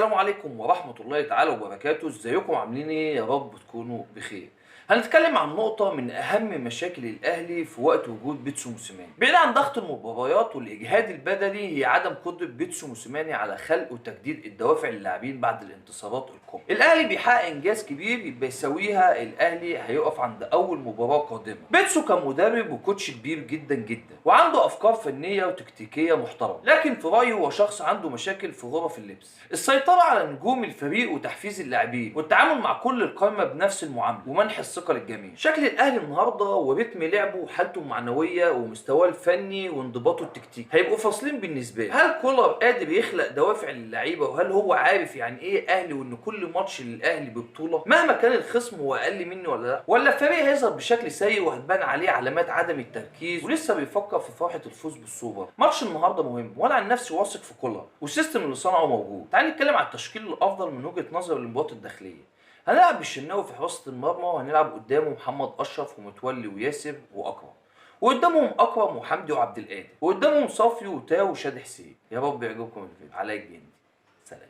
السلام عليكم ورحمة الله تعالى وبركاته، ازيكم عاملين ايه؟ يا رب تكونوا بخير. هنتكلم عن نقطة من أهم مشاكل الأهلي في وقت وجود بيتسو موسيماني. بعيد عن ضغط المباريات والإجهاد البدني، هي عدم قدرة بيتسو موسيماني على خلق وتجديد الدوافع للاعبين بعد الانتصارات الكبرى. الأهلي بيحقق إنجاز كبير يبقى يساويها الأهلي هيقف عند أول مباراة قادمة. بيتسو كان مدرب وكوتش كبير جدا جدا، وعنده أفكار فنية وتكتيكية محترمة، لكن في رأيي هو شخص عنده مشاكل في غرف اللبس، السيطرة على نجوم الفريق وتحفيز اللاعبين، والتعامل مع كل القائمة بنفس المعاملة، ومنح الثقة للجميع. شكل الأهلي النهارده ورتم لعبه وحالته المعنوية ومستواه الفني وانضباطه التكتيكي هيبقوا فاصلين بالنسبة لي. هل كولر قادر يخلق دوافع للعيبة؟ وهل هو عارف يعني إيه أهلي، وإن كل ماتش للأهلي ببطولة مهما كان الخصم هو أقل مني ولا لا؟ ولا الفريق هيظهر بشكل سيء وهتبان عليه علامات عدم التركيز ولسه بيفكر في فرحة الفوز بالسوبر؟ ماتش النهارده مهم، وأنا عن نفسي واثق في كولر والسيستم اللي صنعه موجود. تعال نتكلم عن التشكيل الأفضل من وجهة نظر المباراة الداخلية. هنلعب بالشناوي في حراسة المرمى، وهنلعب قدامه محمد أشرف ومتولي وياسر وأكرم، وقدامهم أكرم وحمدي وعبد القادر، وقدامهم صافي وتاو وشادي حسين. يا رب يعجبكم الفيديو. علاء الجندي.